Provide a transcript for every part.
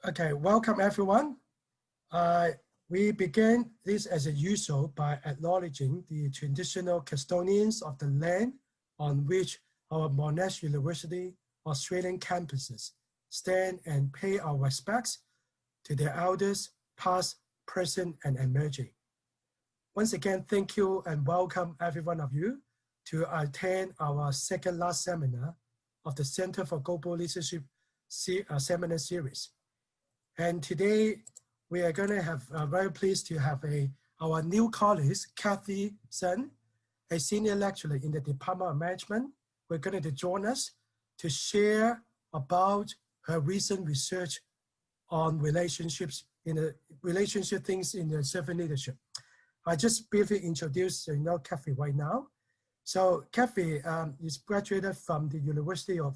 Okay, welcome everyone. We begin this as usual by acknowledging the traditional custodians of the land on which our Monash University Australian campuses stand and pay our respects to their elders, past, present, and emerging. Once again, thank you and welcome every one of you to attend our second last seminar of the Center for Global Leadership seminar series. And today we are going to have very pleased to have our new colleague, Kathy Sun, a senior lecturer in the Department of Management. We're going to join us to share about her recent research on relationships things in the servant leadership. I just briefly introduce Kathy right now. So Kathy is graduated from the University of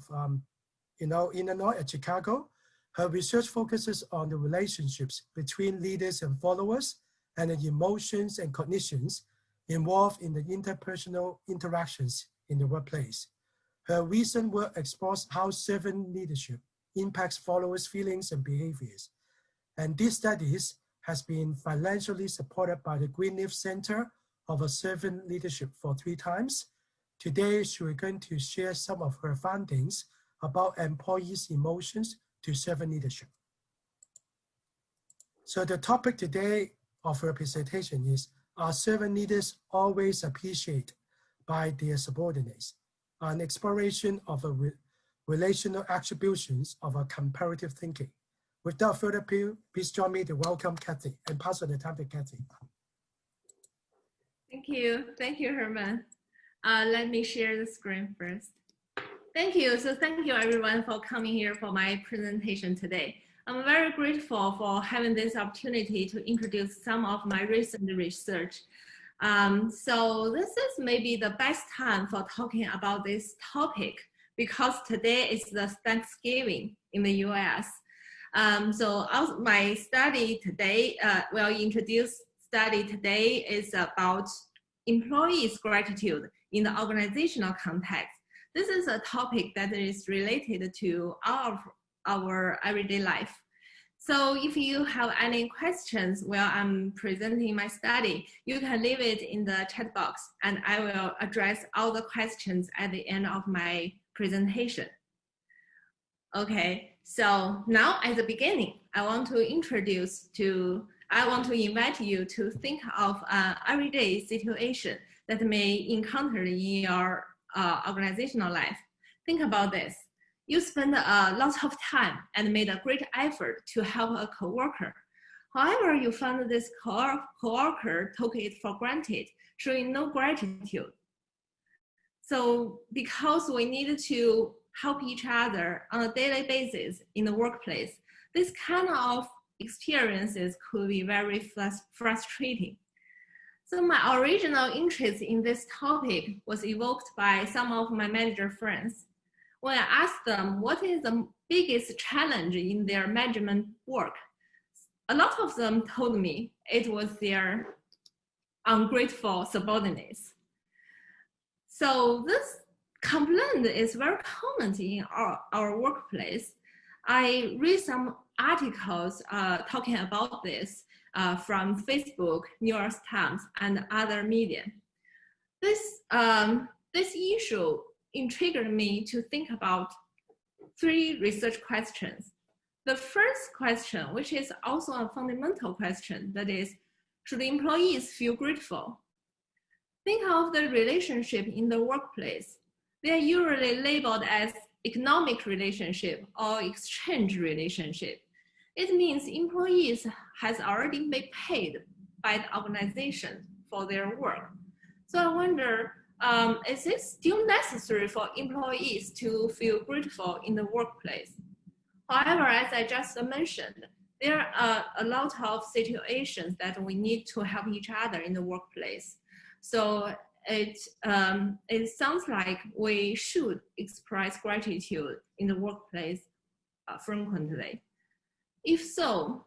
Illinois at Chicago. Her research focuses on the relationships between leaders and followers and the emotions and cognitions involved in the interpersonal interactions in the workplace. Her recent work explores how servant leadership impacts followers' feelings and behaviors. And these studies has been financially supported by the Greenleaf Center of Servant Leadership for 3 times. Today, she is going to share some of her findings about employees' emotions to servant leadership. So the topic today of her presentation is, are servant leaders always appreciated by their subordinates? An exploration of relational attributions of a comparative thinking. Without further ado, please join me to welcome Kathy and pass on the time to Kathy. Thank you, Herman. Let me share the screen first. Thank you. So thank you everyone for coming here for my presentation today. I'm very grateful for having this opportunity to introduce some of my recent research. So this is maybe the best time for talking about this topic because today is the Thanksgiving in the US. So my study today, study today is about employees' gratitude in the organizational context. This is a topic that is related to all of our everyday life. So if you have any questions while I'm presenting my study, you can leave it in the chat box and I will address all the questions at the end of my presentation. Okay, so now at the beginning, I want to invite you to think of an everyday situation that may encounter in your organizational life. Think about this. You spend lots of time and made a great effort to help a coworker. However, you found this coworker took it for granted, showing no gratitude. So because we need to help each other on a daily basis in the workplace, this kind of experiences could be very frustrating. So my original interest in this topic was evoked by some of my manager friends. When I asked them what is the biggest challenge in their management work, a lot of them told me it was their ungrateful subordinates. So this complaint is very common in our workplace. I read some articles talking about this from Facebook, New York Times, and other media. This issue intrigued me to think about 3 research questions. The first question, which is also a fundamental question, that is, should employees feel grateful? Think of the relationship in the workplace. They are usually labeled as economic relationship or exchange relationship. It means employees has already been paid by the organization for their work. So I wonder, is it still necessary for employees to feel grateful in the workplace? However, as I just mentioned, there are a lot of situations that we need to help each other in the workplace. So it sounds like we should express gratitude in the workplace frequently. If so,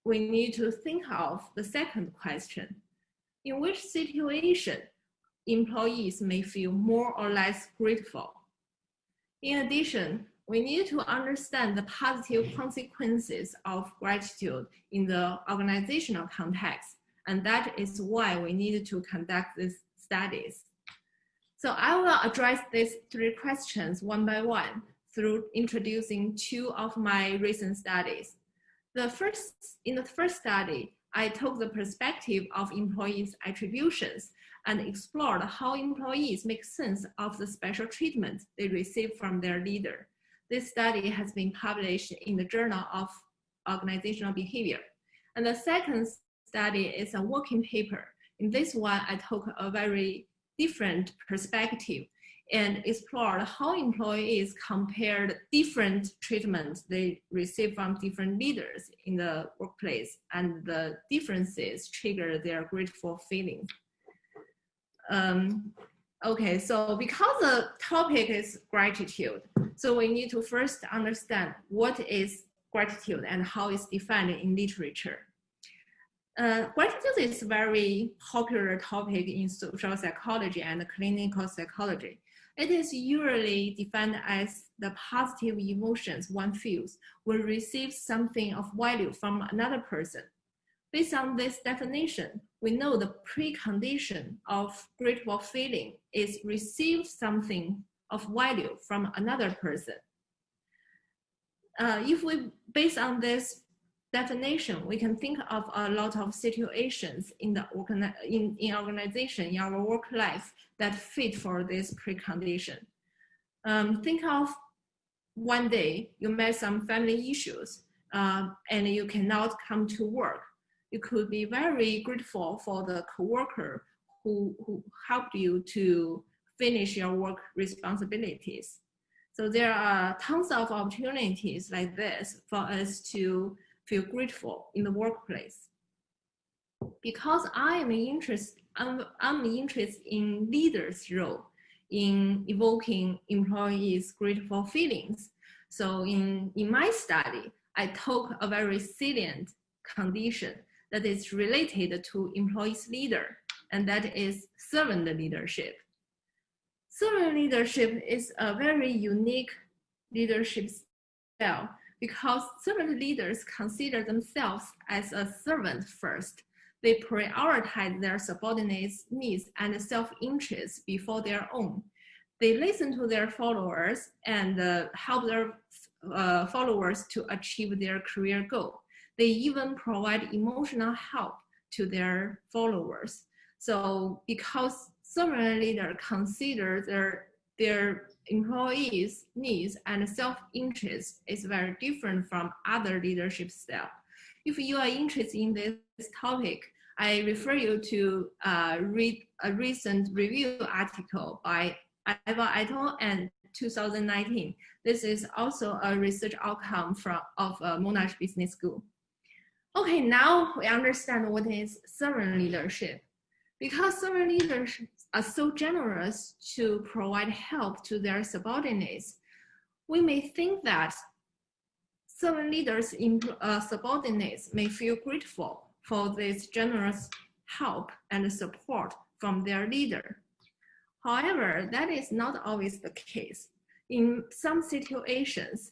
we need to think of the second question. In which situation employees may feel more or less grateful? In addition, we need to understand the positive consequences of gratitude in the organizational context. And that is why we need to conduct these studies. So I will address these 3 questions one by one through introducing 2 of my recent studies. In the first study, I took the perspective of employees' attributions and explored how employees make sense of the special treatment they receive from their leader. This study has been published in the Journal of Organizational Behavior. And the second study is a working paper. In this one, I took a very different perspective and explored how employees compared different treatments they receive from different leaders in the workplace, and the differences trigger their grateful feelings. Okay, so because the topic is gratitude, so we need to first understand what is gratitude and how it's defined in literature. Gratitude is a very popular topic in social psychology and clinical psychology. It is usually defined as the positive emotions one feels when receive something of value from another person. Based on this definition, we know the precondition of grateful feeling is receive something of value from another person. If we base on this definition, we can think of a lot of situations in the organization, in our work life that fit for this precondition. Think of one day you met some family issues and you cannot come to work. You could be very grateful for the coworker who helped you to finish your work responsibilities. So there are tons of opportunities like this for us to feel grateful in the workplace. Because I'm interested in leaders' role in evoking employees' grateful feelings. So in my study, I took a very salient condition that is related to employees' leader, and that is servant leadership. Servant leadership is a very unique leadership style because servant leaders consider themselves as a servant first. They prioritize their subordinates' needs and self-interest before their own. They listen to their followers and help their followers to achieve their career goal. They even provide emotional help to their followers. So because servant leaders consider their employees' needs and self-interest is very different from other leadership style. If you are interested in this topic, I refer you to read a recent review article by Eva et al. And 2019. This is also a research outcome of Monash Business School. Okay, now we understand what is servant leadership. Because servant leaders are so generous to provide help to their subordinates, we may think that servant leaders' subordinates may feel grateful for this generous help and support from their leader. However, that is not always the case. In some situations,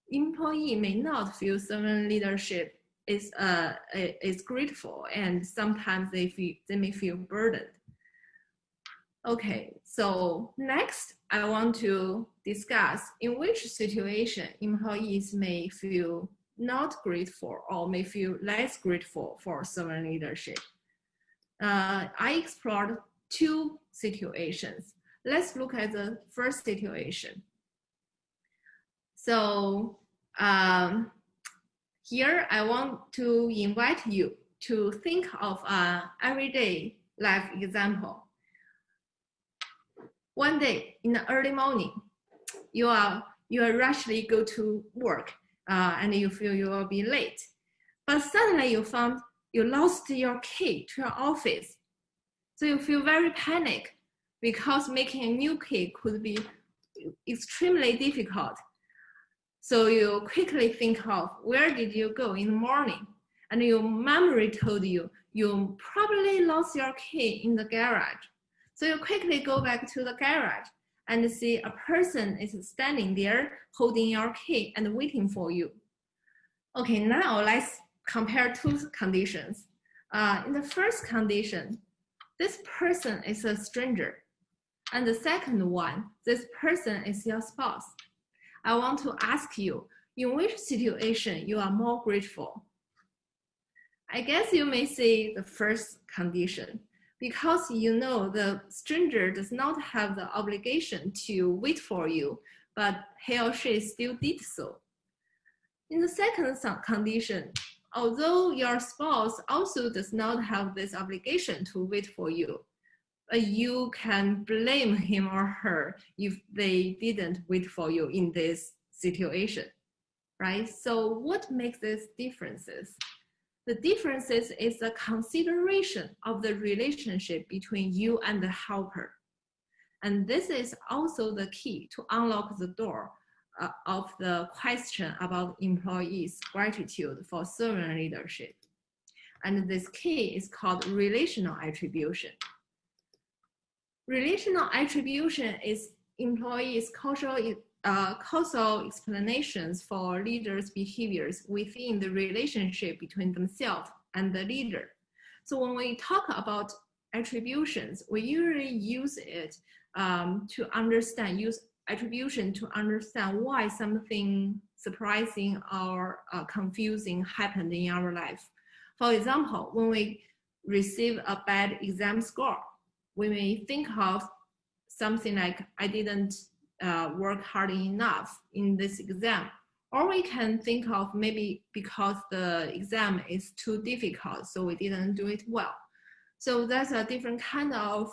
employee may not feel servant leadership is grateful, and sometimes they may feel burdened. Okay, so next I want to discuss in which situation employees may feel not grateful or may feel less grateful for servant leadership. I explored 2 situations. Let's look at the first situation. So here I want to invite you to think of an everyday life example. One day in the early morning, you rushly go to work and you feel you will be late. But suddenly you found you lost your key to your office. So you feel very panicked because making a new key could be extremely difficult. So you quickly think of where did you go in the morning? And your memory told you you probably lost your key in the garage. So you quickly go back to the garage and see a person is standing there holding your key and waiting for you. Okay, now let's compare two conditions. In the first condition, this person is a stranger. And the second one, this person is your spouse. I want to ask you, in which situation you are more grateful? I guess you may say the first condition, because you know the stranger does not have the obligation to wait for you, but he or she still did so. In the second condition, although your spouse also does not have this obligation to wait for you, you can blame him or her if they didn't wait for you in this situation, right? So what makes these differences? The differences is the consideration of the relationship between you and the helper. And this is also the key to unlock the door of the question about employees' gratitude for servant leadership. And this key is called relational attribution. Relational attribution is employees' causal explanations for leaders' behaviors within the relationship between themselves and the leader. So when we talk about attributions, we usually use it use attribution to understand why something surprising or confusing happened in our life. For example, when we receive a bad exam score, we may think of something like, I didn't work hard enough in this exam. Or we can think of maybe because the exam is too difficult, so we didn't do it well. So that's a different kind of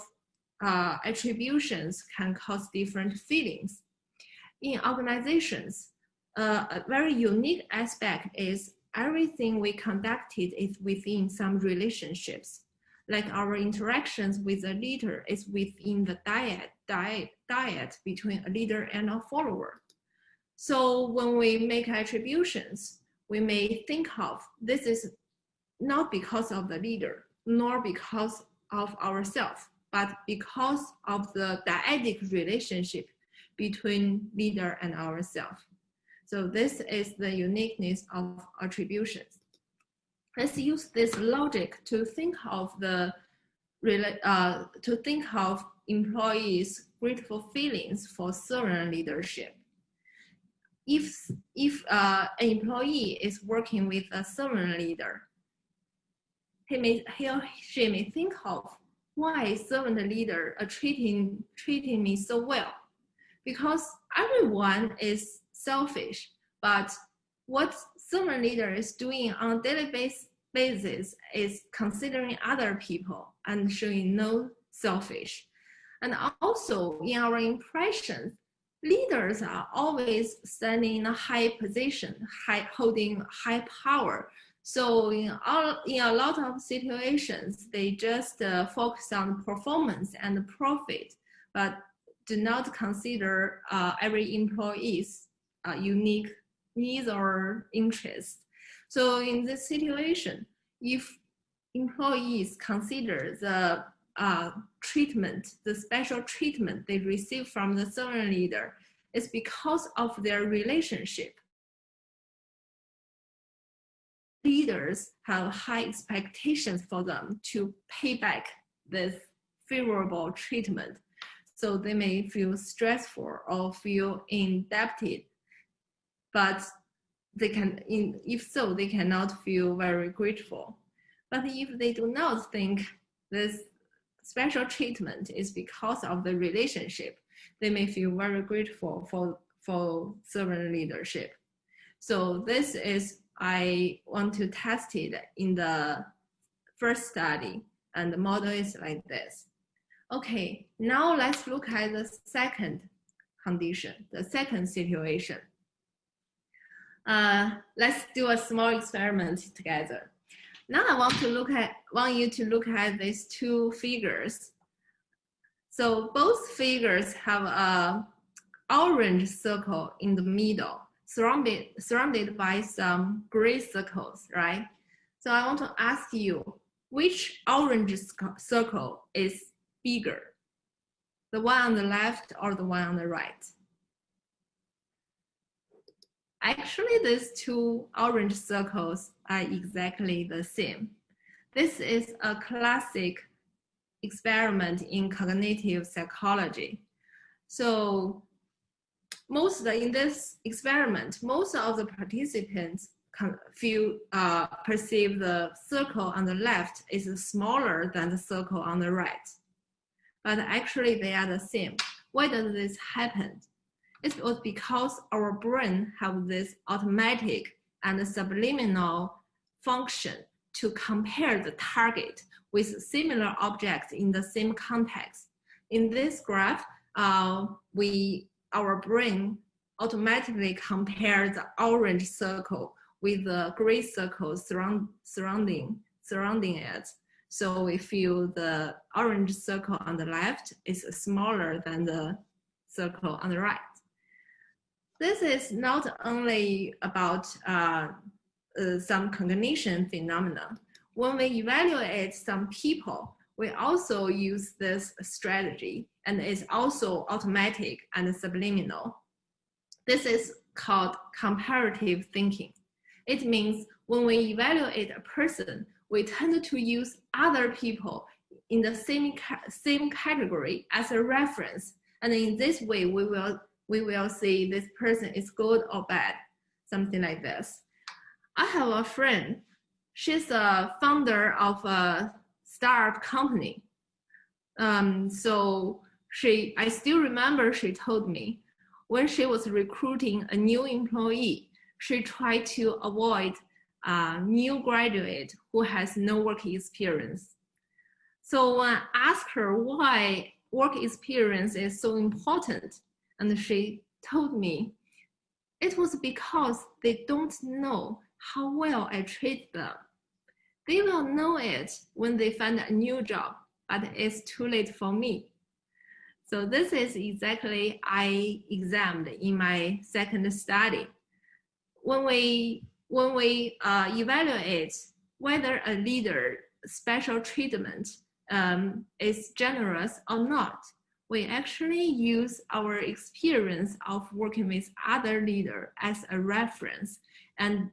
attributions can cause different feelings. In organizations, a very unique aspect is everything we conducted is within some relationships. Like our interactions with a leader is within the dyad between a leader and a follower. So when we make attributions, we may think of this is not because of the leader, nor because of ourselves, but because of the dyadic relationship between leader and ourselves. So this is the uniqueness of attributions. Let's use this logic to think of employees' grateful feelings for servant leadership. If an employee is working with a servant leader, he or she may think of why servant leader are treating me so well, because everyone is selfish, but what servant leader is doing on a daily basis is considering other people and showing no selfish. And also in our impressions, leaders are always standing in a high position, holding high power. So in a lot of situations, they just focus on performance and profit, but do not consider every employee's unique needs or interests. So in this situation, if employees consider the treatment, the special treatment they receive from the servant leader, is because of their relationship. Leaders have high expectations for them to pay back this favorable treatment. So they may feel stressful or feel indebted, but they can, if so, they cannot feel very grateful. But if they do not think this special treatment is because of the relationship, they may feel very grateful for servant leadership. So this is, I want to test it in the first study, and the model is like this. Okay, now let's look at the second condition, the second situation. Let's do a small experiment together. Now I want you to look at these two figures. So both figures have an orange circle in the middle, surrounded by some gray circles, right? So I want to ask you, which orange circle is bigger? the one on the left or the one on the right? Actually, these two orange circles are exactly the same. This is a classic experiment in cognitive psychology. So in this experiment, most of the participants perceive the circle on the left is smaller than the circle on the right. But actually they are the same. Why does this happen? It was because our brain have this automatic and subliminal function to compare the target with similar objects in the same context. In this graph, our brain automatically compares the orange circle with the gray circle surrounding it. So we feel the orange circle on the left is smaller than the circle on the right. This is not only about some cognition phenomena. When we evaluate some people, we also use this strategy, and it's also automatic and subliminal. This is called comparative thinking. It means when we evaluate a person, we tend to use other people in the same category as a reference. And in this way, we will say this person is good or bad, something like this. I have a friend. She's a founder of a startup company. I still remember she told me when she was recruiting a new employee, she tried to avoid a new graduate who has no work experience. So when I asked her why work experience is so important, and she told me it was because they don't know how well I treat them. They will know it when they find a new job, but it's too late for me. So this is exactly I examined in my second study. When we evaluate whether a leader special treatment is generous or not, we actually use our experience of working with other leaders as a reference and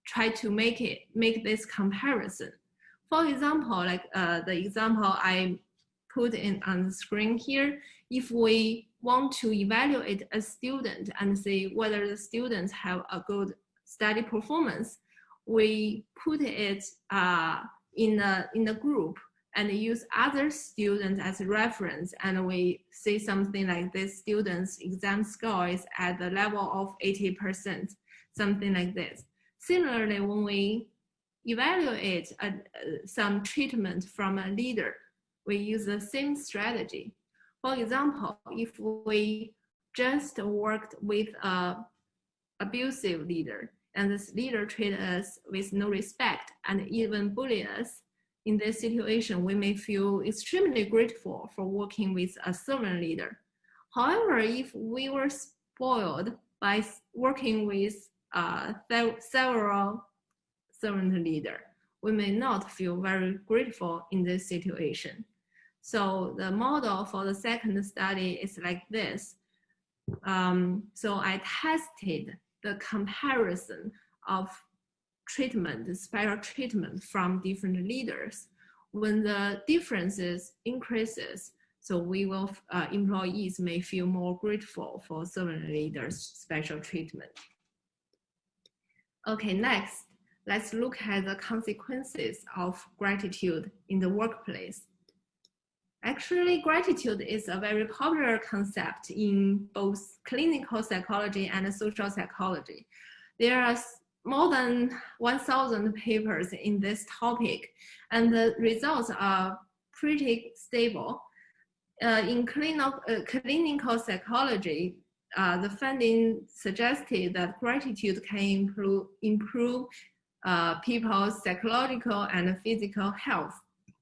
try to make this comparison. For example, like the example I put in on the screen here, if we want to evaluate a student and see whether the students have a good study performance, we put it in a group and use other students as a reference, and we say something like this student's exam score is at the level of 80%, something like this. Similarly, when we evaluate some treatment from a leader, we use the same strategy. For example, if we just worked with an abusive leader, and this leader treated us with no respect and even bullied us, in this situation, we may feel extremely grateful for working with a servant leader. However, if we were spoiled by working with several servant leaders, we may not feel very grateful in this situation. So the model for the second study is like this. So I tested the comparison of treatment, special treatment from different leaders. When the differences increases, so we will, employees may feel more grateful for servant leaders' special treatment. Okay, next, let's look at the consequences of gratitude in the workplace. Actually, gratitude is a very popular concept in both clinical psychology and social psychology. There are more than 1,000 papers in this topic, and the results are pretty stable. In clinical psychology, the finding suggested that gratitude can improve people's psychological and physical health.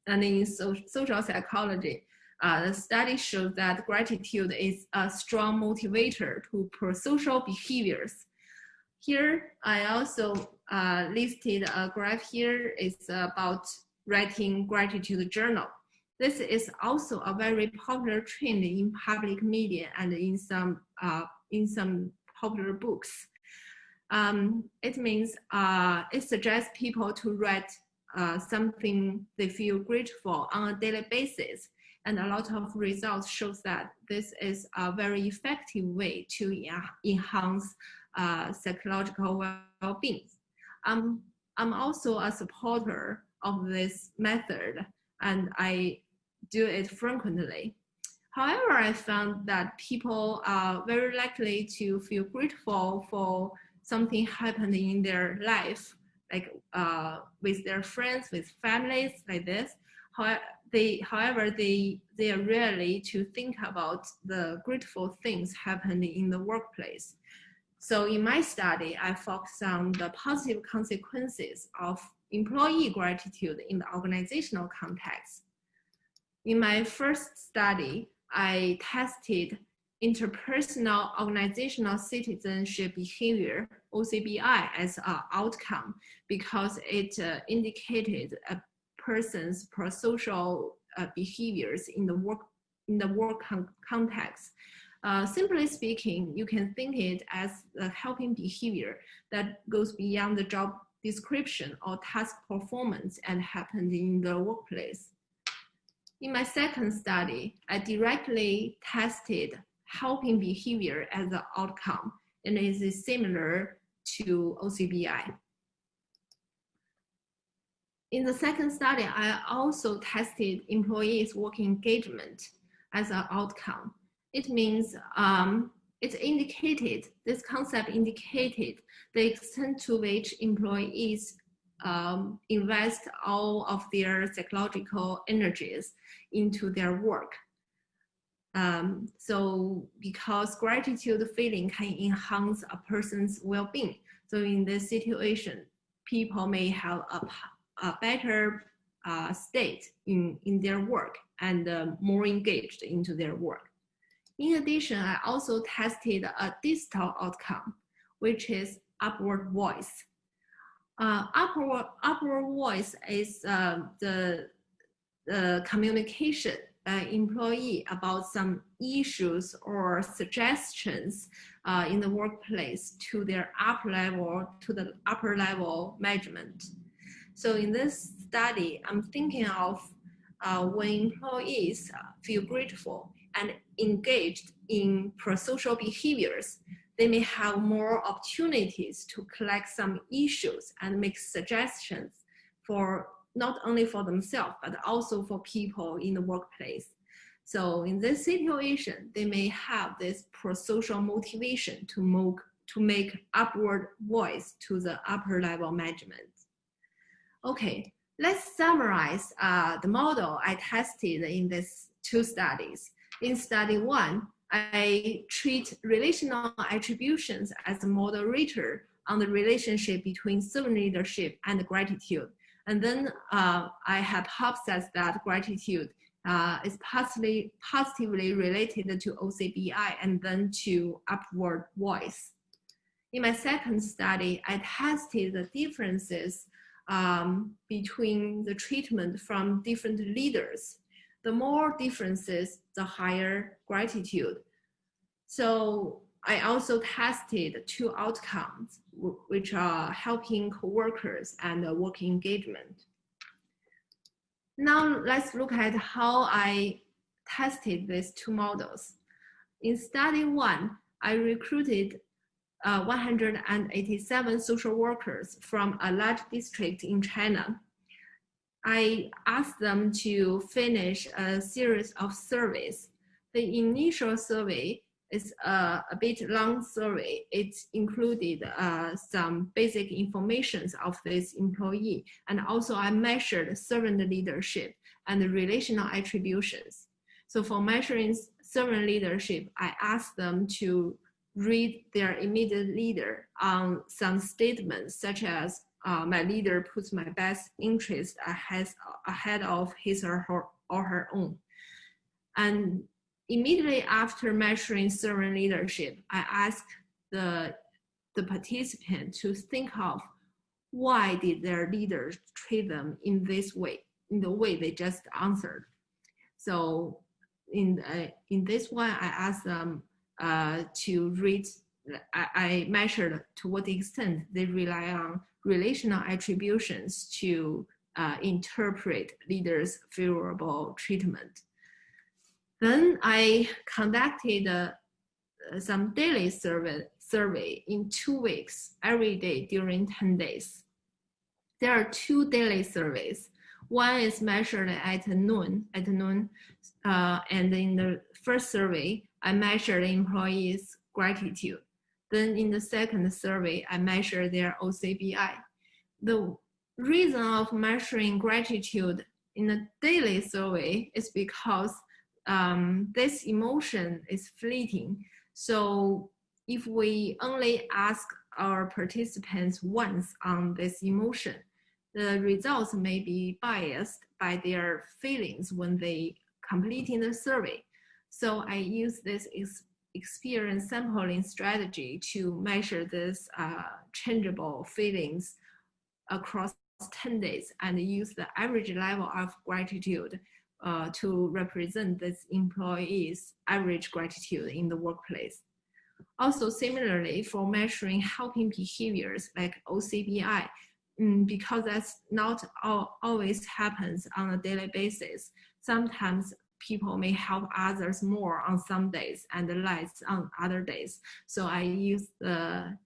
And in social psychology, the study shows that gratitude is a strong motivator to pro-social behaviors. Here, I also listed a graph here. It's about writing gratitude journal. This is also a very popular trend in public media and in some popular books. It means it suggests people to write something they feel grateful on a daily basis. And a lot of results shows that this is a very effective way to enhance psychological well-being. I'm also a supporter of this method, and I do it frequently. However, I found that people are very likely to feel grateful for something happened in their life, like with their friends, with families, like this. However, they are rarely to think about the grateful things happening in the workplace. So in my study, I focus on the positive consequences of employee gratitude in the organizational context. In my first study, I tested interpersonal organizational citizenship behavior, OCBI, as an outcome because it indicated a person's prosocial behaviors in the work context. Simply speaking, you can think it as a helping behavior that goes beyond the job description or task performance and happened in the workplace. In my second study, I directly tested helping behavior as an outcome, and it is similar to OCBI. In the second study, I also tested employees' work engagement as an outcome. It means this concept indicated the extent to which employees invest all of their psychological energies into their work. So because gratitude feeling can enhance a person's well-being. So in this situation, people may have a better state in their work and more engaged into their work. In addition, I also tested a distal outcome, which is upward voice. Upward voice is the communication by employee about some issues or suggestions in the workplace to their upper level management. So in this study, I'm thinking of when employees feel grateful and engaged in prosocial behaviors, they may have more opportunities to collect some issues and make suggestions for not only for themselves, but also for people in the workplace. So in this situation, they may have this prosocial motivation to make upward voice to the upper level management. Okay, let's summarize the model I tested in these two studies. In study one, I treat relational attributions as a moderator on the relationship between servant leadership and gratitude. And then I hypothesized that gratitude is positively related to OCBI and then to upward voice. In my second study, I tested the differences between the treatment from different leaders. The more differences, the higher gratitude. So I also tested two outcomes, which are helping coworkers and work engagement. Now let's look at how I tested these two models. In study one, I recruited 187 social workers from a large district in China. I asked them to finish a series of surveys. The initial survey is a bit long survey. It included some basic information of this employee, and also I measured servant leadership and relational attributions. So for measuring servant leadership, I asked them to read their immediate leader on some statements such as my leader puts my best interest ahead of his or her own. And immediately after measuring servant leadership, I asked the participant to think of why did their leaders treat them in this way, in the way they just answered. So in this one, I asked them to read, I measured to what extent they rely on relational attributions to interpret leaders' favorable treatment. Then I conducted some daily survey in 2 weeks, every day during 10 days. There are 2 daily surveys. One is measured at noon, and in the first survey, I measured employees' gratitude. Then in the second survey, I measured their OCBI. The reason of measuring gratitude in a daily survey is because this emotion is fleeting. So if we only ask our participants once on this emotion, the results may be biased by their feelings when they completing the survey. So I use this experience sampling strategy to measure this changeable feelings across 10 days and use the average level of gratitude to represent this employee's average gratitude in the workplace. Also, similarly, for measuring helping behaviors like OCBI, because that's not always happens on a daily basis. Sometimes people may help others more on some days and less on other days. So I use the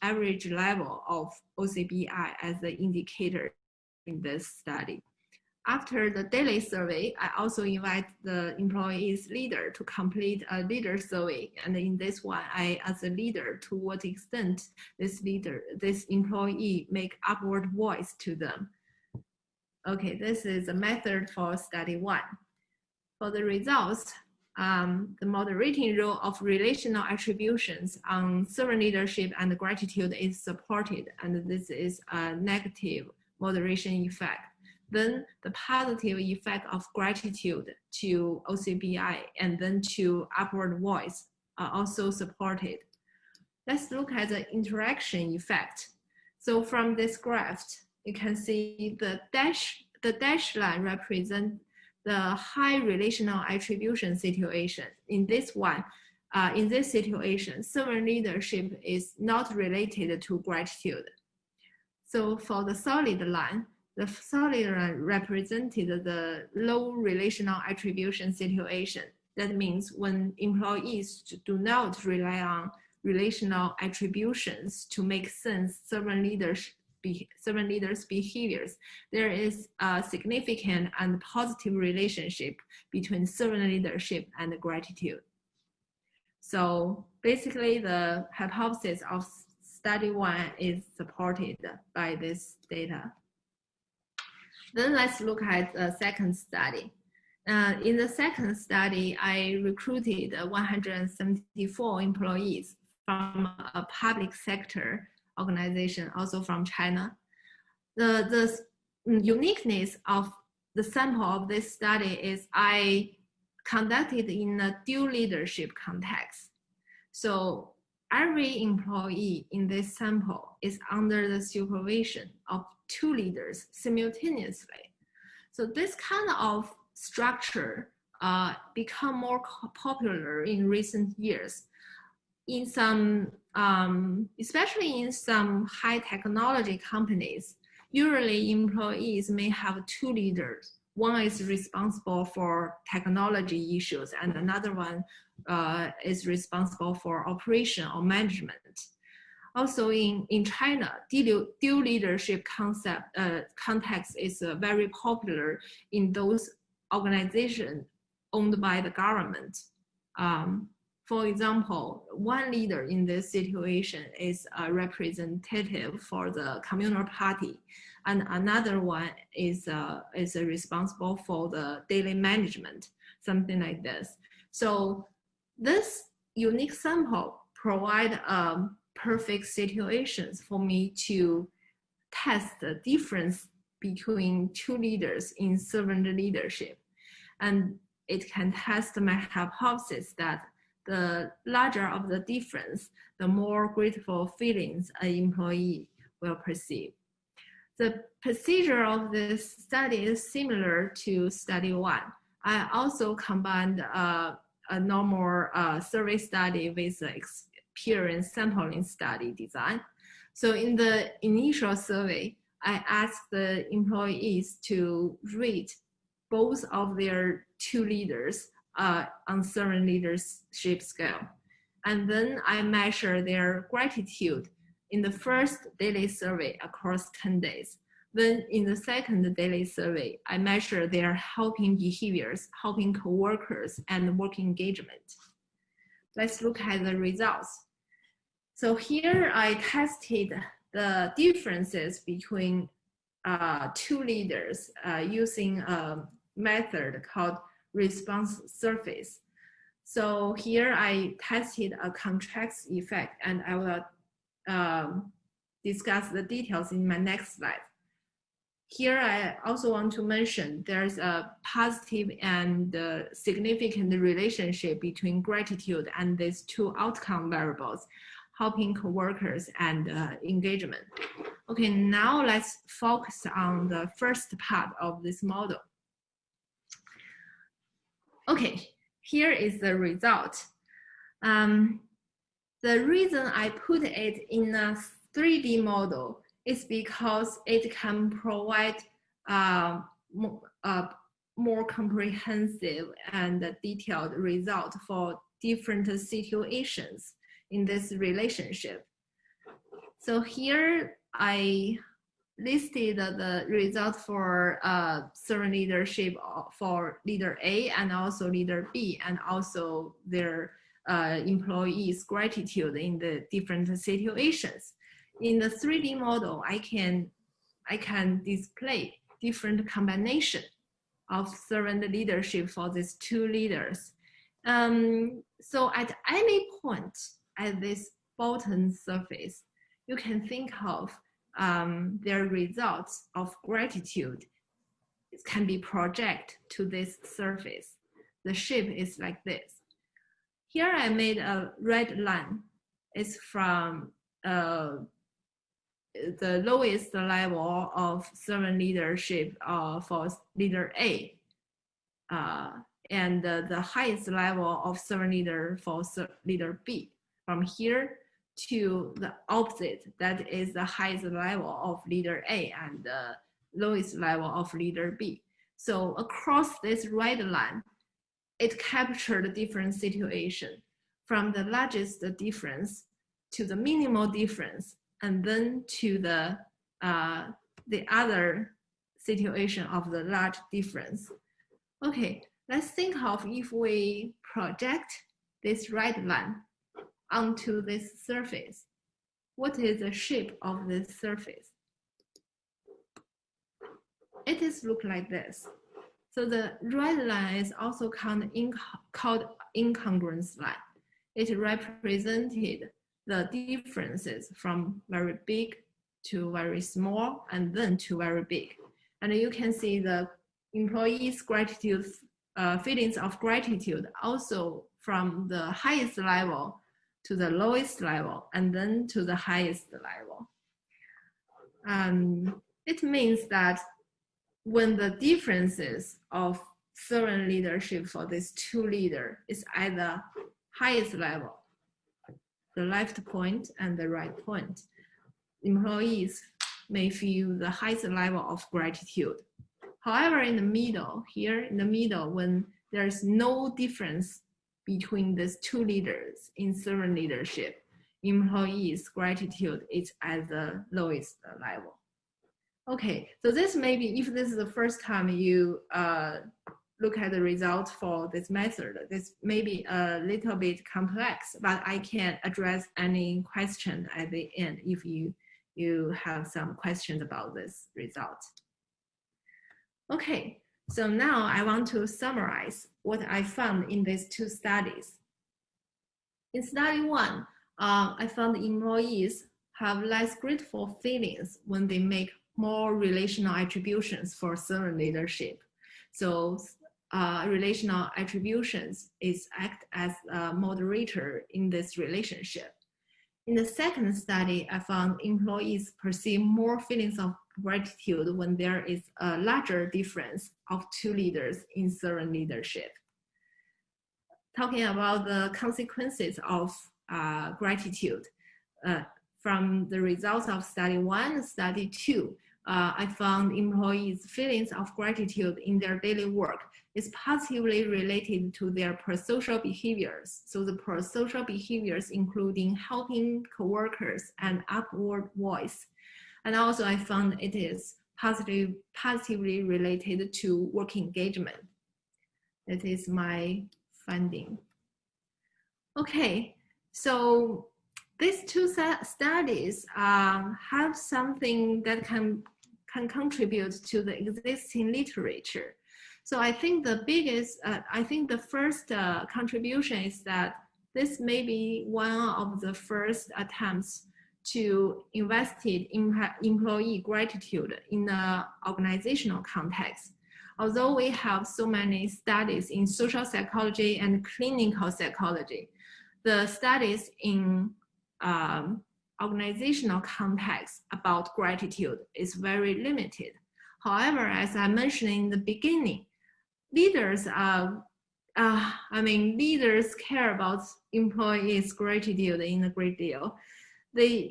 average level of OCBI as the indicator in this study. After the daily survey, I also invite the employee's leader to complete a leader survey. And in this one, I ask the leader to what extent this employee make upward voice to them. Okay, this is a method for study 1. For the results, the moderating role of relational attributions on servant leadership and gratitude is supported, and this is a negative moderation effect. Then the positive effect of gratitude to OCBI and then to upward voice are also supported. Let's look at the interaction effect. So from this graph, you can see the dash line represents the high relational attribution situation. In this one, in this situation, servant leadership is not related to gratitude. So for the solid line, the solid line represented the low relational attribution situation. That means when employees do not rely on relational attributions to make sense servant leaders' behaviors, there is a significant and positive relationship between servant leadership and gratitude. So basically the hypothesis of study 1 is supported by this data. Then let's look at the second study. In the second study, I recruited 174 employees from a public sector organization, also from China. The uniqueness of the sample of this study is I conducted in a dual leadership context. So every employee in this sample is under the supervision of 2 leaders simultaneously. So this kind of structure become more popular in recent years. In some, especially in some high technology companies, usually employees may have 2 leaders. One is responsible for technology issues and another one is responsible for operation or management. Also in China, dual leadership context is very popular in those organizations owned by the government. For example, one leader in this situation is a representative for the communal party, and another one is responsible for the daily management, something like this. So this unique sample provide perfect situations for me to test the difference between 2 leaders in servant leadership. And it can test my hypothesis that the larger of the difference, the more grateful feelings an employee will perceive. The procedure of this study is similar to study 1. I also combined a normal survey study with the experience sampling study design. So in the initial survey, I asked the employees to rate both of their two leaders on servant leadership scale. And then I measure their gratitude in the first daily survey across 10 days. Then in the second daily survey, I measure their helping behaviors, helping coworkers, and work engagement. Let's look at the results. So here I tested the differences between two leaders using a method called response surface. So here I tested a contrast effect, and I will discuss the details in my next slide. Here I also want to mention there's a positive and significant relationship between gratitude and these two outcome variables, helping coworkers and engagement. Okay, now let's focus on the first part of this model. Okay, here is the result. The reason I put it in a 3D model is because it can provide more comprehensive and detailed result for different situations in this relationship. So here I listed the result for servant leadership for leader A and also leader B, and also their employees' gratitude in the different situations. In the 3D model, I can display different combination of servant leadership for these two leaders. So at any point at this bottom surface, you can think of their results of gratitude. It can be projected to this surface. The shape is like this. Here I made a red line. It's from the lowest level of servant leadership for leader A, and the highest level of servant leader for leader B. From here to the opposite, that is the highest level of leader A and the lowest level of leader B. So across this red line, it captured different situations, from the largest difference to the minimal difference, and then to the other situation of the large difference. Okay, let's think of if we project this red line onto this surface. What is the shape of this surface? It is look like this. So the red line is also called incongruence line. It represented the differences from very big to very small and then to very big. And you can see the employees' gratitude, feelings of gratitude also from the highest level to the lowest level and then to the highest level. It means that when the differences of servant leadership for these two leaders is at the highest level, the left point and the right point, employees may feel the highest level of gratitude. However, in the middle, here in the middle, when there is no difference between these two leaders in servant leadership, employees' gratitude is at the lowest level. Okay, so this may be, if this is the first time you look at the results for this method, this may be a little bit complex, but I can address any question at the end if you have some questions about this result. Okay, so now I want to summarize what I found in these two studies. In study one, I found employees have less grateful feelings when they make more relational attributions for servant leadership. So relational attributions act as a moderator in this relationship. In the second study, I found employees perceive more feelings of gratitude when there is a larger difference of two leaders in servant leadership. Talking about the consequences of gratitude, from the results of study 1 and study 2, I found employees' feelings of gratitude in their daily work is positively related to their prosocial behaviors. So the prosocial behaviors including helping coworkers and upward voice. And also I found it is positively related to work engagement. That is my finding. Okay, so these two studies have something that can contribute to the existing literature. So I think the first contribution is that this may be one of the first attempts to investigate employee gratitude in an organizational context. Although we have so many studies in social psychology and clinical psychology, the studies in organizational context about gratitude is very limited. However, as I mentioned in the beginning, leaders care about employees' gratitude in a great deal.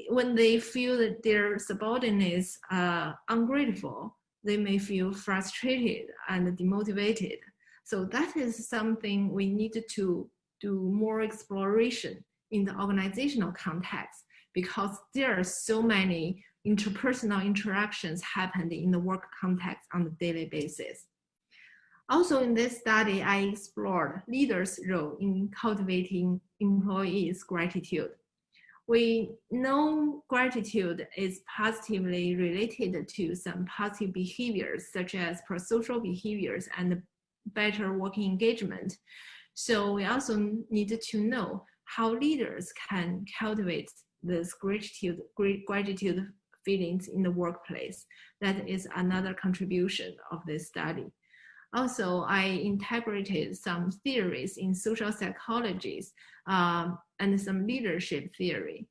When they feel that their subordinates are ungrateful, they may feel frustrated and demotivated. So that is something we need to do more exploration in the organizational context, because there are so many interpersonal interactions happening in the work context on a daily basis. Also in this study, I explored leaders' role in cultivating employees' gratitude. We know gratitude is positively related to some positive behaviors, such as prosocial behaviors and better working engagement. So we also need to know how leaders can cultivate this gratitude feelings in the workplace. That is another contribution of this study. Also, I integrated some theories in social psychology and some leadership theory.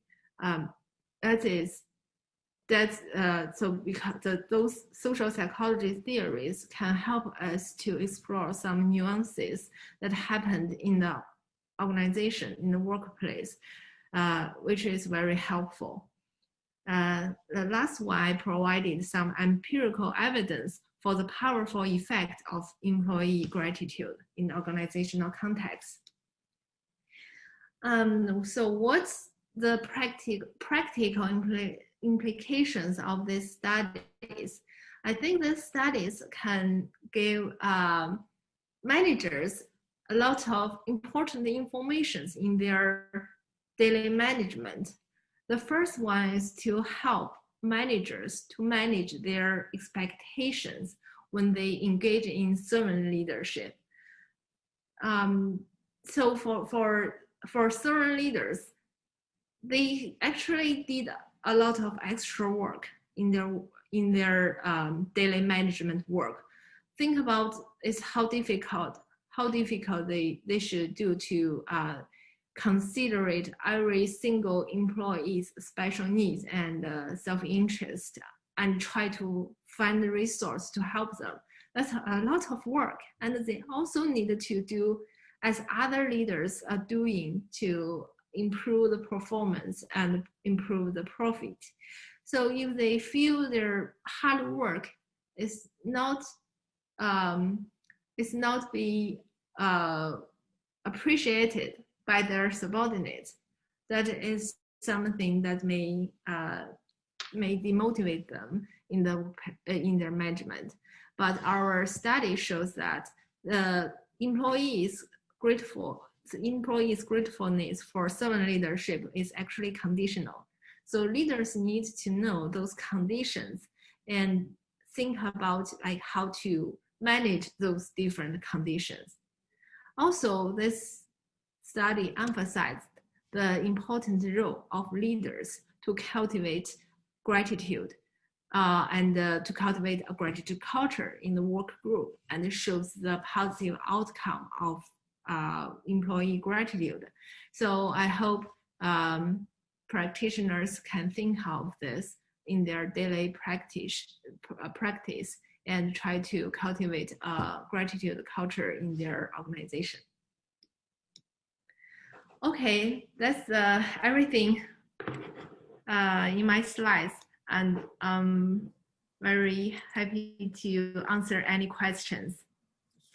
Because those social psychology theories can help us to explore some nuances that happened in the organization, in the workplace, which is very helpful. The last one, I provided some empirical evidence for the powerful effect of employee gratitude in organizational context. So what's the practical implications of these studies? I think these studies can give managers a lot of important information in their daily management. The first one is to help managers to manage their expectations when they engage in servant leadership. So for servant leaders, they actually did a lot of extra work in their daily management work. Think about is how difficult they should do to consider every single employee's special needs and self-interest, and try to find the resource to help them. That's a lot of work, and they also need to do as other leaders are doing to improve the performance and improve the profit. So if they feel their hard work is not be appreciated by their subordinates, that is something that may demotivate them in their management. But our study shows that the employees' gratefulness for servant leadership is actually conditional. So leaders need to know those conditions and think about how to manage those different conditions. Also, this study emphasized the important role of leaders to cultivate gratitude and to cultivate a gratitude culture in the work group, and it shows the positive outcome of employee gratitude. So I hope practitioners can think of this in their daily practice and try to cultivate a gratitude culture in their organization. Okay, that's everything in my slides, and I'm very happy to answer any questions.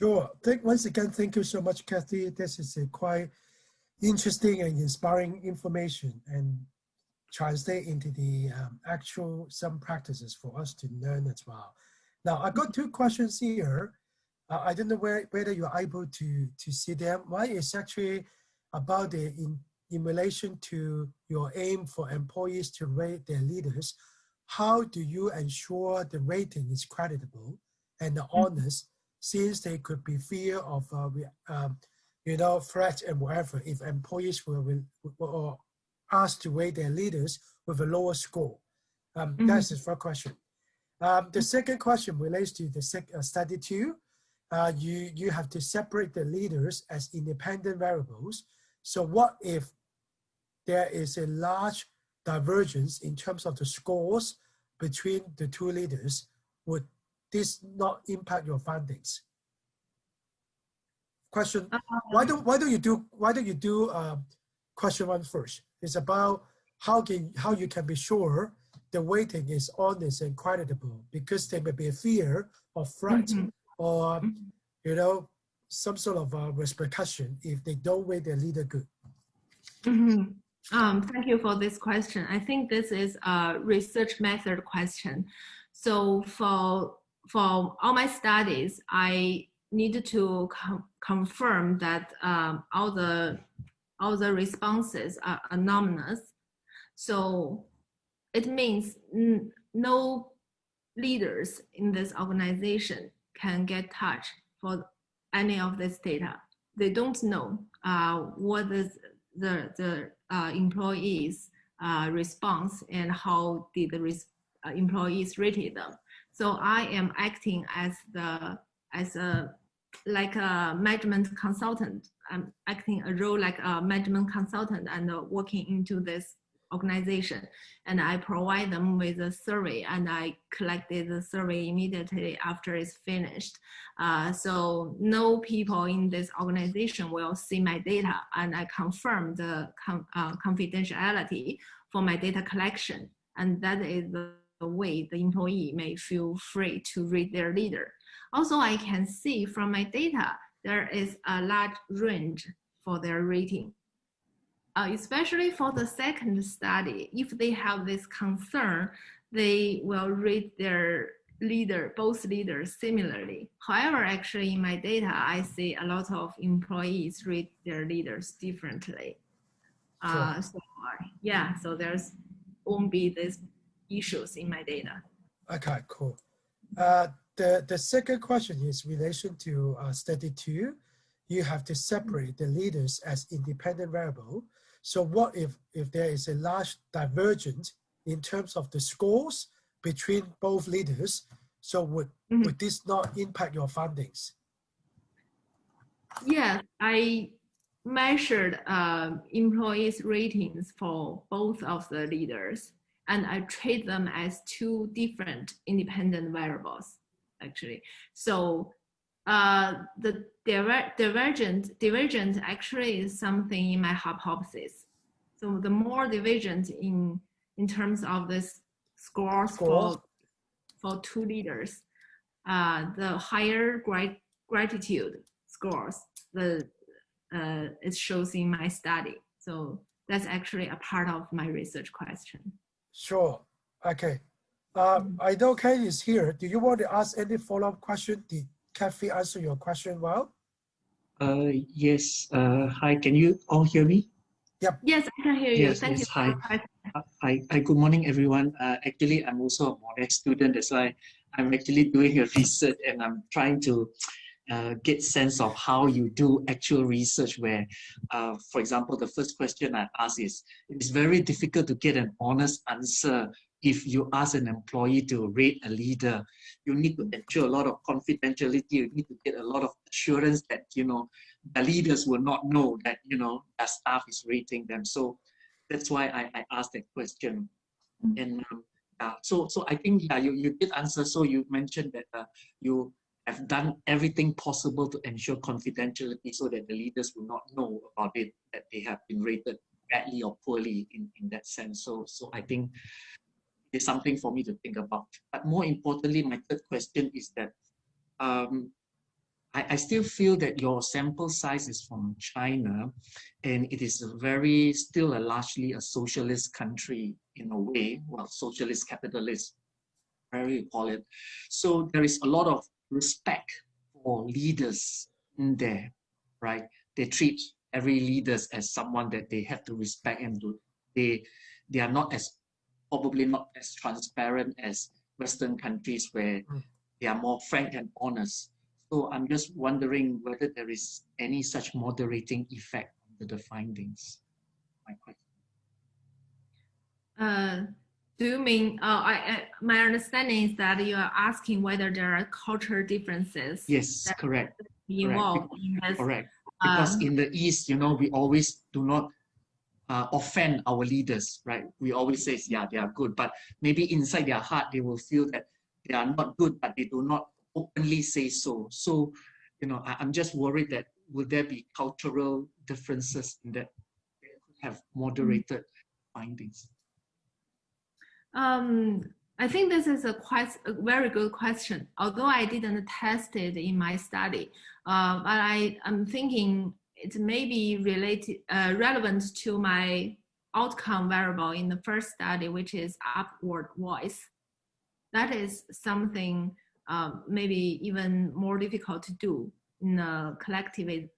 Sure. Once again, thank you so much, Kathy. This is a quite interesting and inspiring information and translate into the actual some practices for us to learn as well. Now, I got two questions here. I don't know whether you're able to see them. One is actually about in relation to your aim for employees to rate their leaders. How do you ensure the rating is creditable and honest, since there could be fear of threats and whatever if employees were asked to rate their leaders with a lower score? That's the first question. The second question relates to the study 2. You have to separate the leaders as independent variables. So what if there is a large divergence in terms of the scores between the two leaders? Would this not impact your findings? Question. Why don't you do question 1 first? It's about how you can be sure the weighting is honest and creditable, because there may be a fear of threat or some sort of repercussion if they don't weight their leader good. Thank you for this question. I think this is a research method question. So for all my studies, I needed to confirm that all the responses are anonymous. So it means no leaders in this organization can get touch for any of this data. They don't know what is the employees' response and how did the employees rated them. So I am acting as like a management consultant. I'm acting a role like a management consultant and working into this organization, and I provide them with a survey, and I collected the survey immediately after it's finished. So no people in this organization will see my data, and I confirm the confidentiality for my data collection, and that is the way the employee may feel free to rate their leader. Also, I can see from my data, there is a large range for their rating. Especially for the second study, if they have this concern, they will rate their both leaders similarly. However, actually in my data, I see a lot of employees rate their leaders differently. Sure. So there's won't be these issues in my data. Okay, cool. The second question is relation to study 2. You have to separate the leaders as independent variable. So what if there is a large divergence in terms of the scores between both leaders? So would this not impact your findings? Yes, I measured employees' ratings for both of the leaders, and I treat them as 2 different independent variables, actually. So the divergent actually is something in my hypothesis. So the more divergent in terms of this scores for 2 leaders, the higher gratitude scores it shows in my study. So that's actually a part of my research question. Sure. Okay. I know Ken is here. Do you want to ask any follow-up question? Did Kathy answer your question well? Yes. Hi, can you all hear me? Yep. Yes, I can hear you. Yes, Thank you. Hi. Hi. Good morning, everyone. Actually, I'm also a Monash student. That's why I'm actually doing a research, and I'm trying to get sense of how you do actual research where, for example, the first question I ask is, it's very difficult to get an honest answer. If you ask an employee to rate a leader, you need to ensure a lot of confidentiality. You need to get a lot of assurance that, the leaders will not know that, their staff is rating them. So that's why I asked that question. And so I think you did answer. So you mentioned that you have done everything possible to ensure confidentiality so that the leaders will not know about it, that they have been rated badly or poorly in that sense. So I think it's something for me to think about. But more importantly, my third question is that I still feel that your sample size is from China, and it is still largely a socialist country in a way, well, socialist capitalist, whatever you call it. So there is a lot of respect for leaders in there, right? They treat every leaders as someone that they have to respect, and they are probably not as transparent as Western countries where they are more frank and honest. So I'm just wondering whether there is any such moderating effect on the findings. My question. Do you mean, my understanding is that you are asking whether there are cultural differences? Yes, correct. Involved in this, correct. Because in the East, we always do not offend our leaders, right? We always say, yeah, they are good, but maybe inside their heart, they will feel that they are not good, but they do not openly say so. So, I'm just worried that will there be cultural differences in that have moderated findings? I think this is a very good question. Although I didn't test it in my study, but I'm thinking it may be relevant to my outcome variable in the first study, which is upward voice. That is something maybe even more difficult to do in a collectivist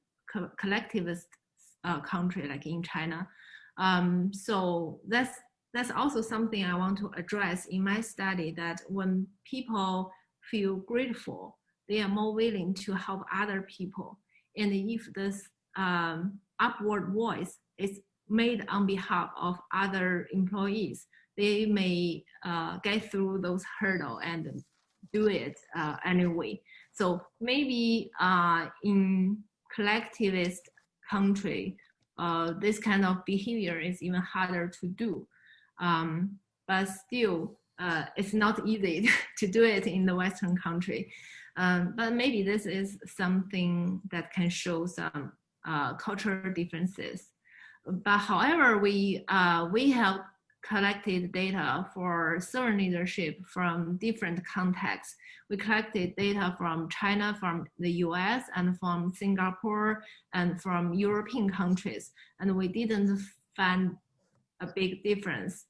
country like in China. So that's also something I want to address in my study, that when people feel grateful, they are more willing to help other people. And if this upward voice is made on behalf of other employees, they may get through those hurdles and do it anyway. So maybe in collectivist country, this kind of behavior is even harder to do. But still, it's not easy to do it in the Western country. But maybe this is something that can show some cultural differences. But however, we have collected data for servant leadership from different contexts. We collected data from China, from the US, and from Singapore, and from European countries. And we didn't find a big difference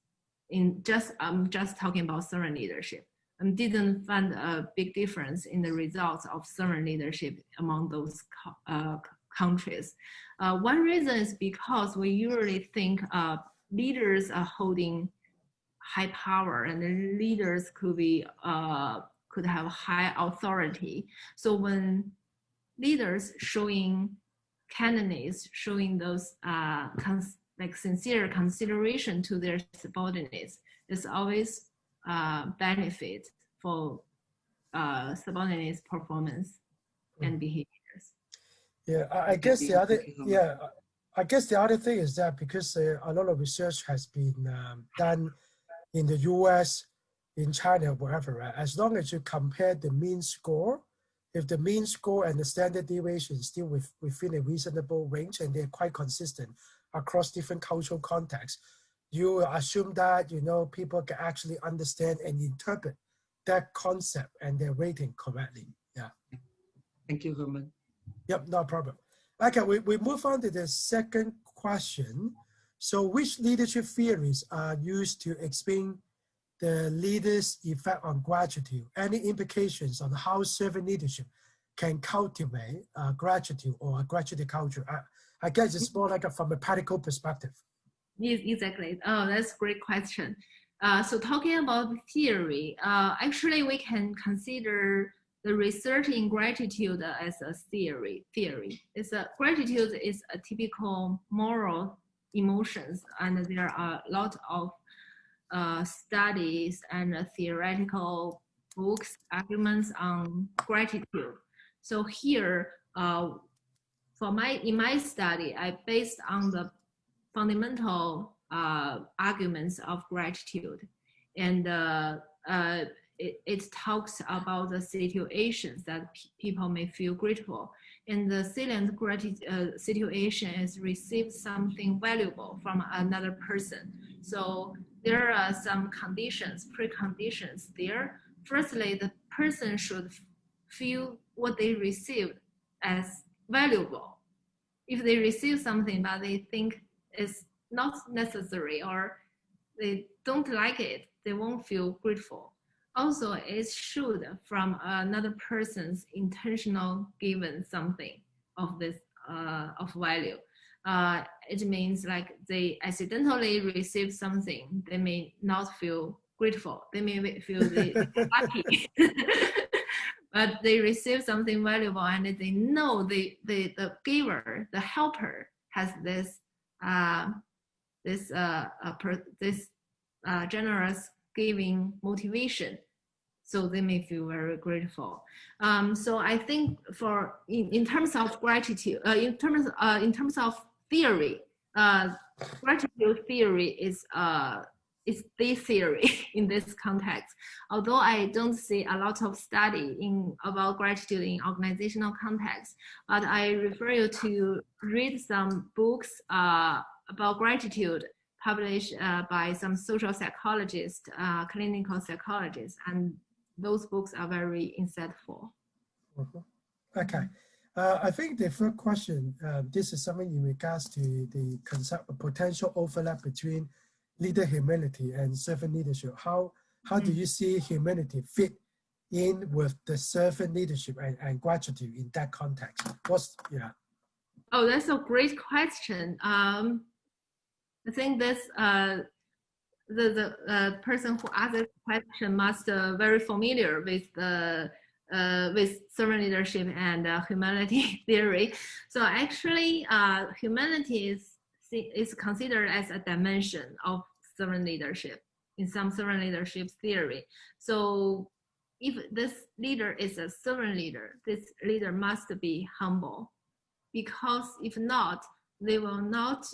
in I'm just talking about servant leadership. And didn't find a big difference in the results of servant leadership among those countries. One reason is because we usually think leaders are holding high power, and the leaders could have high authority. So when leaders showing kindness, showing those sincere consideration to their subordinates, is always benefit for subordinates' performance and behaviors. Yeah, I guess the other thing is that because a lot of research has been done in the US, in China, wherever, right? As long as you compare the mean score, if the mean score and the standard deviation is still within a reasonable range and they're quite consistent across different cultural contexts, you assume that people can actually understand and interpret that concept and their rating correctly. Yeah. Thank you, Herman. Yep, no problem. Okay, we move on to the second question. So which leadership theories are used to explain the leader's effect on gratitude? Any implications on how servant leadership can cultivate gratitude or a gratitude culture? I guess it's more like from a practical perspective. Yes, exactly. Oh, that's a great question. So talking about theory, actually we can consider the research in gratitude as a theory. Gratitude is a typical moral emotions, and there are a lot of studies and theoretical books, arguments on gratitude. So here, in my study, I based on the fundamental arguments of gratitude. And it talks about the situations that people may feel grateful. And the salient gratitude situation is receive something valuable from another person. So there are some conditions, preconditions there. Firstly, the person should feel what they received as valuable. If they receive something but they think it's not necessary or they don't like it, they won't feel grateful. Also, it should from another person's intentional given something of this of value. It means like they accidentally receive something, they may not feel grateful. They may feel lucky, but they receive something valuable and they know the giver, the helper has this generous giving motivation, so they may feel very grateful. So I think for in terms of gratitude, in terms of theory, gratitude theory is the theory in this context. Although I don't see a lot of study about gratitude in organizational context, but I refer you to read some books about gratitude published by some social psychologists, clinical psychologists, and those books are very insightful. Okay. I think the first question, this is something in regards to the concept of potential overlap between leader humility and servant leadership. How do you see humility fit in with the servant leadership and gratitude in that context? Oh, that's a great question. I think this the person who asked this question must very familiar with the with servant leadership and humility theory. So actually, humility is considered as a dimension of servant leadership in some servant leadership theory. So if this leader is a servant leader, this leader must be humble, because if not, they will not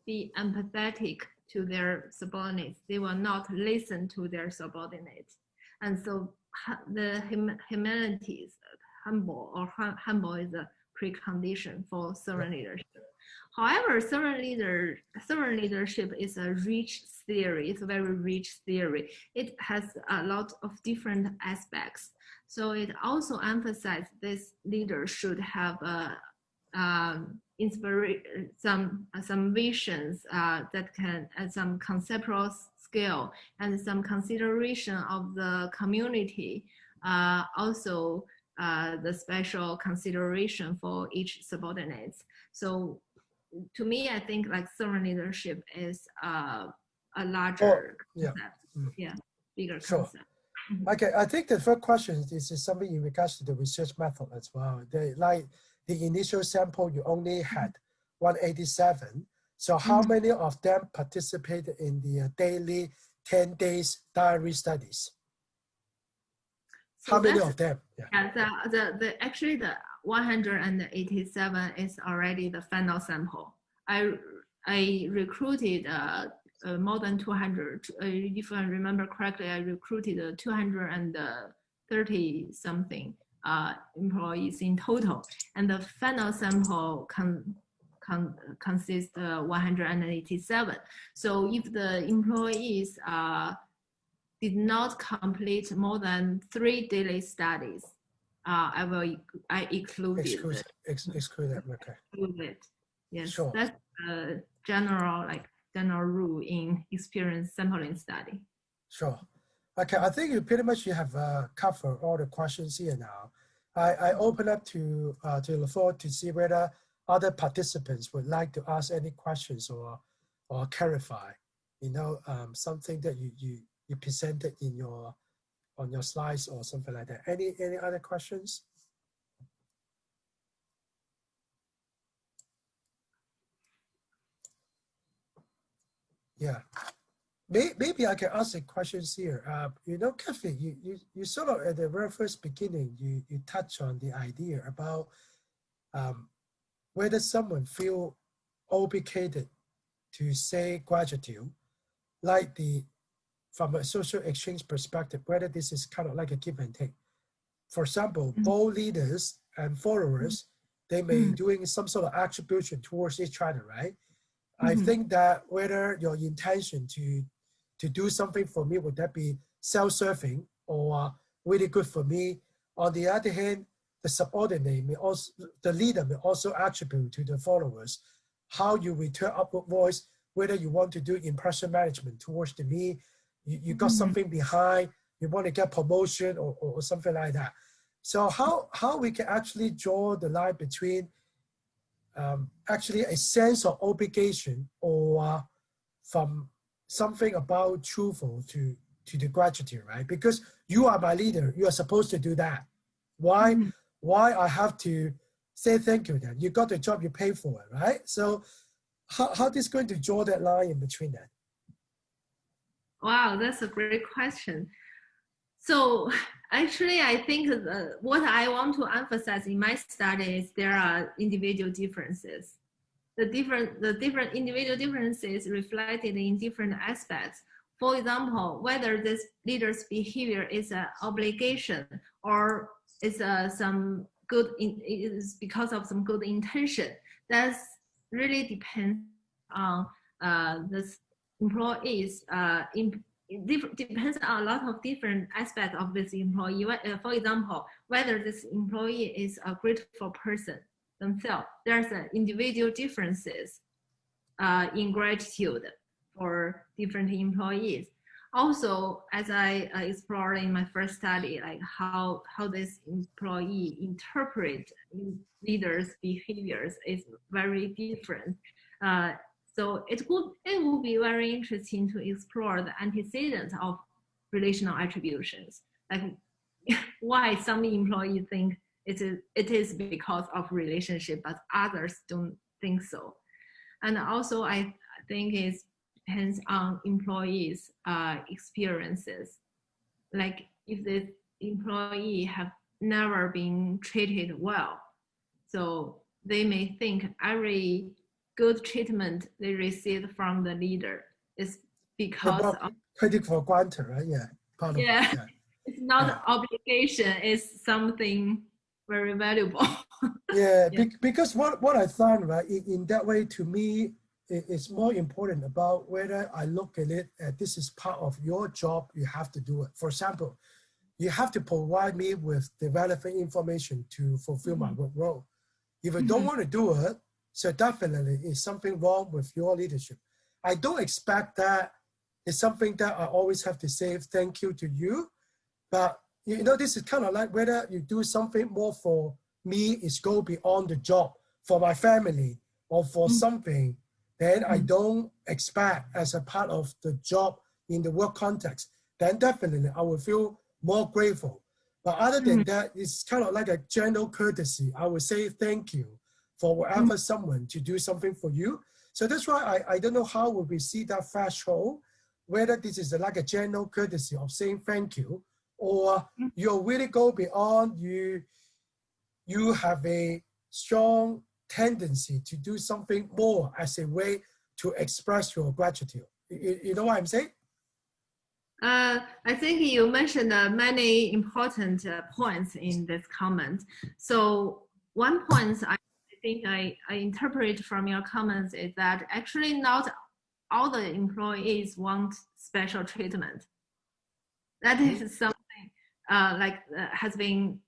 be empathetic to their subordinates. They will not listen to their subordinates. And so the humility is humble, or humble is a precondition for servant leadership. However, servant leadership is a rich theory. It's a very rich theory. It has a lot of different aspects. So it also emphasizes this leader should have some visions that can, at some conceptual scale, and some consideration of the community. Also, the special consideration for each subordinate. So, to me, I think like servant leadership is a larger concept, bigger concept. Okay, I think the first question is something in regards to the research method as well. The initial sample, you only had 187. So how many of them participated in the daily 10 days diary studies? So how many of them? Actually the 187 is already the final sample. I recruited more than 200. If I remember correctly, I recruited 230 something employees in total, and the final sample consists 187. So if the employees did not complete more than 3 daily studies, I exclude it. Exclude them. Okay. Exclude it. Yes, sure. That's a general rule in experience sampling study. Sure. Okay, I think you have covered all the questions here now. I open up to the floor to see whether other participants would like to ask any questions or clarify, something that you presented on your slides or something like that. Any other questions? Yeah. Maybe I can ask the questions here. Kathy, you sort of at the very first beginning, you touch on the idea about whether someone feel obligated to say gratitude, like from a social exchange perspective, whether this is kind of like a give and take. For example, both leaders and followers, they may doing some sort of attribution towards each other, right? I think that whether your intention to do something for me, would that be self-serving or really good for me? On the other hand, the subordinate may also, the leader may also attribute to the followers how you return upward voice, whether you want to do impression management towards me, you got something behind, you want to get promotion or something like that. So how we can actually draw the line between actually a sense of obligation or from something about truthful to the gratitude, right? Because you are my leader, you are supposed to do that. Why I have to say thank you then? You got the job, you pay for it, right? So how is going to draw that line in between that? Wow, that's a great question. So actually, I think what I want to emphasize in my study is there are individual differences. The different individual differences reflected in different aspects. For example, whether this leader's behavior is an obligation or is some good is because of some good intention. That really depends on this employees. Depends on a lot of different aspects of this employee. For example, whether this employee is a grateful person themselves. There's individual differences in gratitude for different employees. Also, as I explored in my first study, like how this employee interpret leaders' behaviors is very different. So it would be very interesting to explore the antecedents of relational attributions, like why some employees think it is because of relationship, but others don't think so. And also, I think it depends on employees' experiences. Like if the employee have never been treated well, so they may think every good treatment they received from the leader is because of take it for granted, right? Yeah. It's not obligation, it's something very valuable. Because what I found, right, in that way, to me, it's more important about whether I look at it as this is part of your job, you have to do it. For example, you have to provide me with the relevant information to fulfill my work role. If I don't want to do it, so definitely it's something wrong with your leadership. I don't expect that it's something that I always have to say thank you to you, but you know, this is kind of like whether you do something more for me, is go beyond the job, for my family or for something, then I don't expect as a part of the job in the work context, then definitely I will feel more grateful. But other than that, it's kind of like a general courtesy. I would say thank you for whatever someone to do something for you. So that's why I don't know how would we see that threshold, whether this is like a general courtesy of saying thank you, or you really go beyond, you have a strong tendency to do something more as a way to express your gratitude. You know what I'm saying? I think you mentioned many important points in this comment. So one point I think I interpret from your comments is that actually not all the employees want special treatment. That is something has been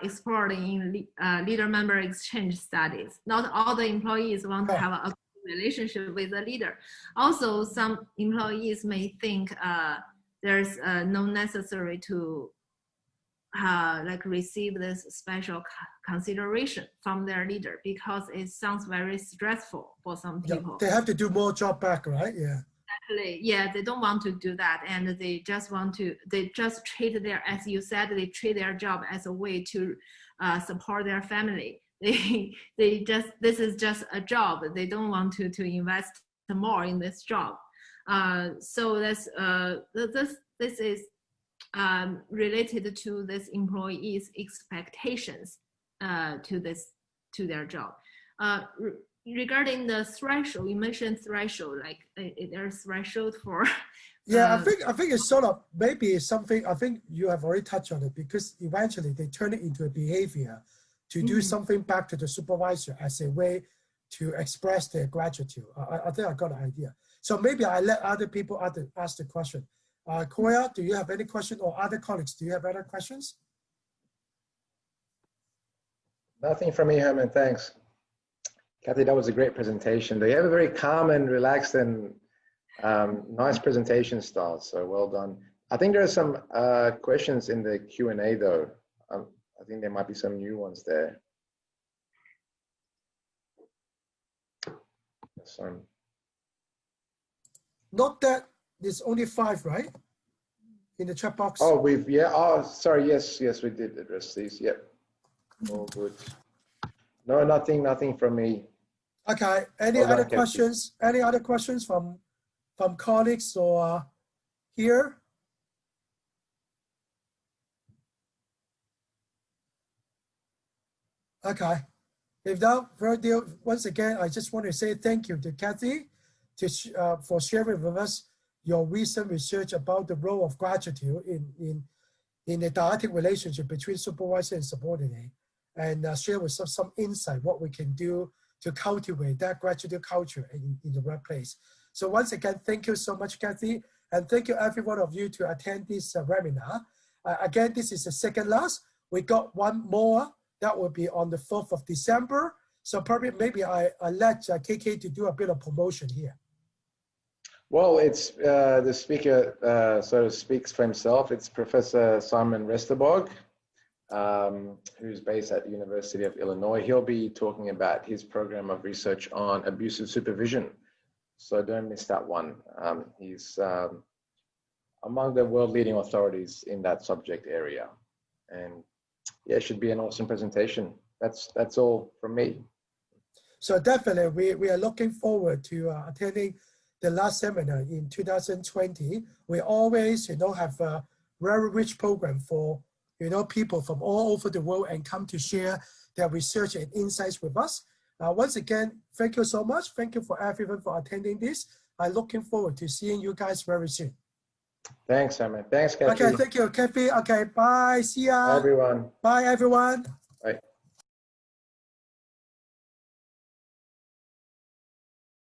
explored in leader-member exchange studies. Not all the employees want to have a relationship with the leader. Also, some employees may think there's no necessary to receive this special consideration from their leader because it sounds very stressful for some people. They have to do more job back, right? Exactly. Yeah, they don't want to do that, and they just treat their, as you said, they treat their job as a way to support their family. This is just a job. They don't want to invest more in this job. So this is related to this employee's expectations to their job. regarding the threshold, you mentioned threshold, like there's threshold for. Yeah, I think it's sort of maybe something. I think you have already touched on it because eventually they turn it into a behavior to do something back to the supervisor as a way to express their gratitude. I think I got an idea. So maybe I let other people ask the question. Koya, do you have any question, or other colleagues, do you have other questions? Nothing from me, Herman, thanks. Kathy, that was a great presentation. They have a very calm and relaxed and nice presentation style, so well done. I think there are some questions in the Q&A though. I think there might be some new ones there. Not that there's only 5, right? In the chat box. Oh, sorry, yes, we did address these, yep. All good. No, nothing from me. Okay, any other questions? Any other questions from colleagues or here? Okay, if not, once again, I just want to say thank you to Kathy for sharing with us your recent research about the role of gratitude in the dialectic relationship between supervisor and subordinate, and share with us some insight what we can do to cultivate that gratitude culture in the workplace. So once again, thank you so much, Kathy, and thank you every one of you to attend this webinar. Again, this is the second last. We got one more that will be on the 4th of December. So probably maybe I let KK to do a bit of promotion here. Well, it's the speaker sort of speaks for himself. It's Professor Simon Resterborg, who's based at the University of Illinois. He'll be talking about his program of research on abusive supervision. So don't miss that one. He's among the world leading authorities in that subject area. And yeah, it should be an awesome presentation. That's all from me. So definitely, we are looking forward to attending the last seminar in 2020. We always, have a very rich program for, people from all over the world and come to share their research and insights with us. Once again, thank you so much. Thank you for everyone for attending this. I'm looking forward to seeing you guys very soon. Thanks, Herman. Thanks, Kathy. Okay, thank you, Kathy. Okay, bye. See ya. Bye, everyone. Bye, everyone.